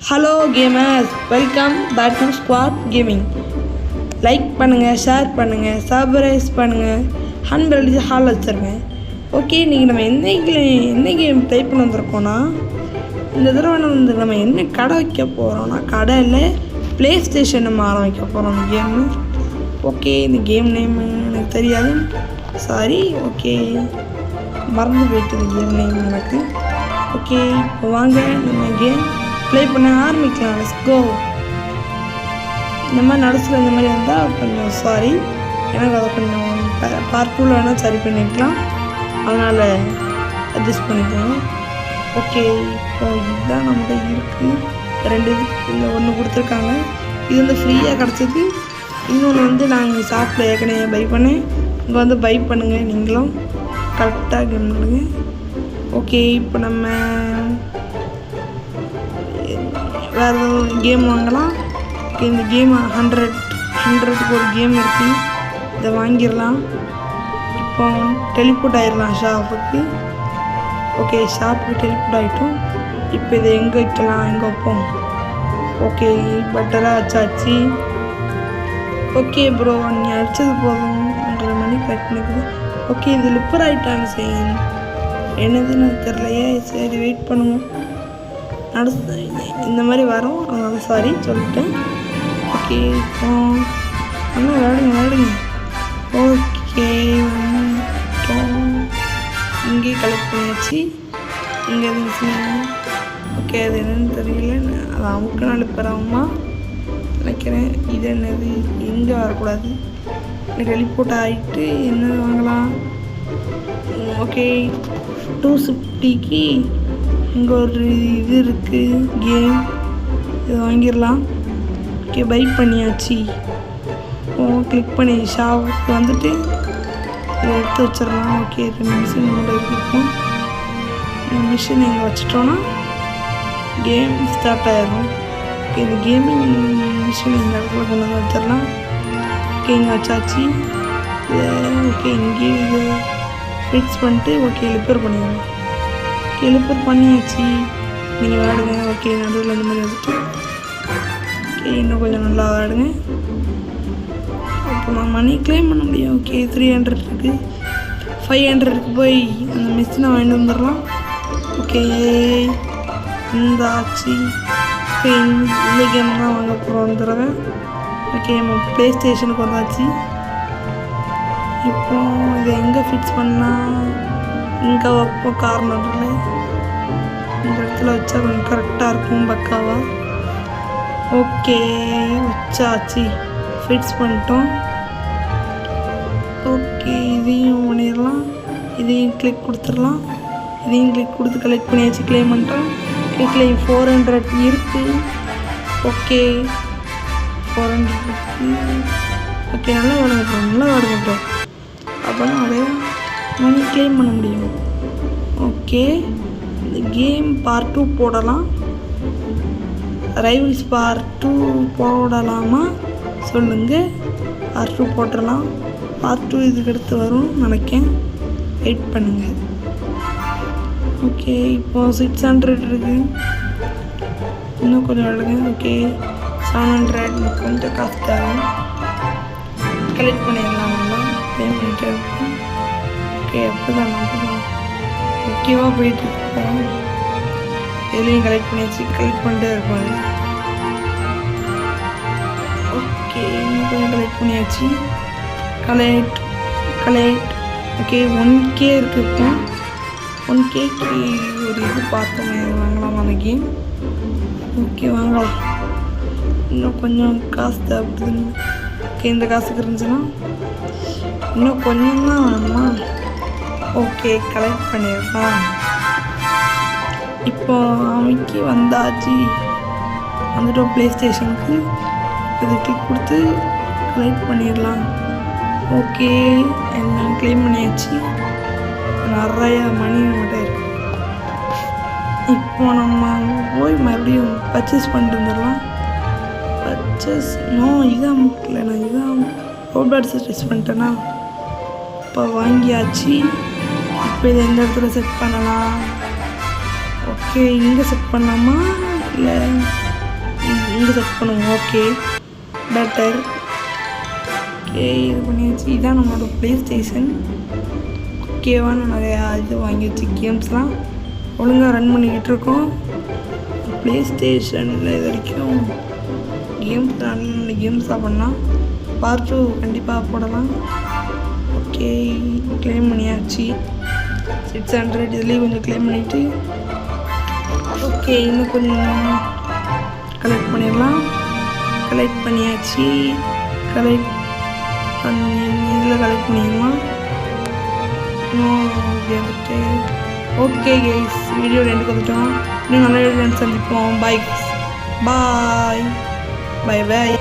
Hello gamers, welcome back to squad gaming. Like பண்ணுங்கள், share பண்ணுங்கள், subscribe பண்ணுங்கள், ஹண்ட் அடிச்சு ஹால் வச்சுருங்க. ஓகே, இன்றைக்கி நம்ம என்ன கேம் ப்ளே பண்ண வந்திருக்கோன்னா, இந்த தடவை நம்ம என்ன கடை வைக்க போகிறோன்னா, கடையில் ப்ளே ஸ்டேஷன் நம்ம ஆரம்பிக்க போகிறோம். அந்த கேமு ஓகே, இந்த கேம் நேம் எனக்கு தெரியாது, சாரி. ஓகே, மறந்து போயிட்டு இந்த கேம் நேம் எனக்கு. ஓகே, இப்போ வாங்க நம்ம கேம் ப்ளே பண்ண ஆரம்பிக்கலாம். Let's go. இந்த மாதிரி நடுசில் இந்த மாதிரி இருந்தால் கொஞ்சம் சாரி, எனக்கு அதை கொஞ்சம் பார்ட் 2ல் வேணால் சரி பண்ணிக்கலாம், அதனால் அட்ஜஸ்ட் பண்ணிக்கோங்க. ஓகே, இப்போ இதுதான் நம்மகிட்ட இருக்குது. 2 இல்லை 1 கொடுத்துருக்காங்க. இது வந்து ஃப்ரீயாக கிடச்சிது. இன்னொன்று நாங்கள் ஷாப்பில் ஏற்கனவே பை பண்ணேன். இங்கே வந்து பை பண்ணுங்கள், நீங்களும் கரெக்டாக கேம் பண்ணுங்க. ஓகே, இப்போ நம்ம வேறு எதுவும் கேம் வாங்கலாம். ஓகே, இந்த கேம் 100க்கு ஒரு கேம் இருக்குது, இதை வாங்கிடலாம். இப்போ டெலிபோர்ட் ஆகிடலாம் ஷாப்புக்கு. ஓகே, ஷாப்புக்கு டெலிபோர்ட் ஆகிட்டோம். இப்போ இதை எங்கே வைக்கலாம், எங்கே வைப்போம்? ஓகே, பெட்டராக வச்சாச்சு. ஓகே ப்ரோ, நீ அடித்தது போதும், 1:30 மணி கரெக்ட் பண்ணிக்குது. ஓகே, இது லிப்பர் ஆகிட்டாங்க. சரி, என்னதுன்னு தெரிலையே. சரி, வெயிட் பண்ணுவோம். இந்த மாதிரி வரும், அதனால சாரி சொல்லிட்டேன். ஓகே, இப்போ நல்லா விளையாடுங்க. ஓகே, இங்கே கலெக்ட் பண்ணியாச்சு. இங்கே இருந்துச்சுன்னா ஓகே, அது என்னன்னு தெரியல, அது அமுக்கு நாள் பெறாமா நினைக்கிறேன். இது என்னது, எங்கே வரக்கூடாது. டெலிபோர்ட் ஆகிட்டு என்ன வாங்கலாம்? ஓகே, 250க்கு இங்கே ஒரு இது இருக்குது கேம், இது வாங்கிடலாம். ஓகே, பை பண்ணியாச்சு. கிளிக் பண்ணி ஷாப்புக்கு வந்துட்டு இதை எடுத்து வச்சிடலாம். ஓகே, 2 மிஷின் கூட இருக்கும். மிஷின் எங்கே வச்சிட்டோன்னா கேம் ஸ்டார்ட் ஆகிடும். ஓகே, இந்த கேமிங் மிஷின் இந்த இடத்துல கொண்டு வந்து வச்சிடலாம். ஓகே, இங்கே வச்சாச்சு. ஓகே, இங்கே இது ஃபிக்ஸ் பண்ணிட்டு ஓகே ரிப்பேர் பண்ணிடலாம். ரிப்பேர் பண்ணியாச்சு. நீங்கள் விளையாடுங்க. ஓகே, நடுவில் இந்த மாதிரி வந்துட்டு ஓகே, இன்னும் கொஞ்சம் நல்லா விளையாடுங்க. அப்போ நான் மணி கிளைம் பண்ண முடியும். ஓகே, 300 இருக்குது. 500க்கு போய் அந்த மிஷினை வாங்கிட்டு வந்துடலாம். ஓகே, இந்த ஆச்சு. ஓகே, இந்த கேம் தான் வாங்க போகிறோம் இந்த தடவை. ஓகே, நம்ம ப்ளே ஸ்டேஷனுக்கு வந்தாச்சு. இப்போ இதை எங்கே ஃபிக்ஸ் பண்ணால் இங்கே வைப்போம், கார்னரில் இந்த இடத்துல வச்சா கொஞ்சம் கரெக்டாக இருக்கும், பக்காவா. ஓகே, வச்சாச்சு, ஃபிக்ஸ் பண்ணிட்டோம். ஓகே, இதையும் பண்ணிடலாம். இதையும் கிளிக் கொடுத்துடலாம். இதையும் கிளிக் கொடுத்து கலெக்ட் பண்ணியாச்சு, கிளைம் பண்ணிட்டோம். கிளைம் 400 இருக்குது. ஓகே, 400 இருக்குது. ஓகே, நல்லா விடுங்க ப்ரோ, நல்லா விடுங்க ப்ரோ, அப்போ தான் அதே மணி கிளைம் பண்ண முடியும். ஓகே, இந்த கேம் பார்ட் 2 போடலாம். ரைவல்ஸ் பார்ட் 2 போடலாமா சொல்லுங்கள். பார்ட் 2 போட்டுடலாம். பார்ட் 2 இதுக்கு அடுத்து வரும் நினைக்கேன், வெயிட் பண்ணுங்கள். ஓகே, இப்போது 600 இருக்குது, இன்னும் கொஞ்சம் விடுங்க. ஓகே, 700 கொஞ்சம் காசு தேவை, கலெக்ட் பண்ணிடலாம். நல்லா பே பண்ணிகிட்டே இருக்கும். ஓகே, அப்போ தான் முக்கியமாக போயிட்டுருக்கோம். எதுலேயும் கலெக்ட் பண்ணியாச்சு, கலெக்ட் பண்ணிட்டே இருப்போம். ஓகே, இன்னும் கொஞ்சம் கலெக்ட் பண்ணியாச்சு, கலெக்ட். ஓகே, 1K இருக்குது. இப்போ 1Kக்கு ஒரு இது பார்த்தோமே, வாங்கலாம் அந்த கேம். ஓகே, வாங்கலாம். இன்னும் கொஞ்சம் காசு தேவைப்படுதுங்க. ஓகே, இந்த காசுக்கு இருந்துச்சுன்னா இன்னும் கொஞ்சம் தான் வேணுமா? ஓகே, கலெக்ட் பண்ணிடலாம். இப்போ அமைக்கி வந்தாச்சு, வந்துட்டோம் ப்ளே ஸ்டேஷனுக்கு. இது கிளிக் கொடுத்து கலெக்ட் பண்ணிடலாம். ஓகே, எல்லாம் கிளைம் பண்ணியாச்சு. நிறையா மணி நம்மகிட்ட இருக்கு. இப்போ நம்ம போய் மறுபடியும் பர்ச்சேஸ் பண்ணிட்டு வந்துடலாம். பர்ச்சேஸ் இதான் முக்கிய, நான் இதான் ரோபோட்ஸை டெஸ்ட் பண்ணிட்டேன்னா. இப்போ வாங்கியாச்சு. இப்போ இதை எந்த இடத்துல செட் பண்ணலாம்? ஓகே, இங்கே செட் பண்ணலாமா இல்லை இங்கே செட் பண்ணுவோம். Okay better. ஓகே இது பண்ணியாச்சு. இதுதான் நம்மளோட ப்ளே ஸ்டேஷன். ஓகேவான நிறையா இது வாங்கி வச்சு கேம்ஸ்லாம் ஒழுங்காக ரன் பண்ணிக்கிட்டு இருக்கோம். ப்ளே ஸ்டேஷனில் இது வரைக்கும் கேம்ஸ் நல்ல கேம்ஸாக பண்ணலாம். பார்ட் 2 கண்டிப்பாக போடலாம். ஓகே க்ளைம் பண்ணியாச்சு 600. இதுலேயும் கொஞ்சம் க்ளைம் பண்ணிவிட்டு ஓகே இன்னும் கொஞ்சம் கலெக்ட் பண்ணிடலாம். கலெக்ட் பண்ணியாச்சு. கலெக்ட் பண்ணி இதில் கலெக்ட் பண்ணிடலாம். ஓகே கைஸ் வீடியோ ரெண்டு கொடுத்துட்டோம். இன்னும் நல்ல வீடியோ சந்திப்போம். பாய் பாய் பாய் பாய்.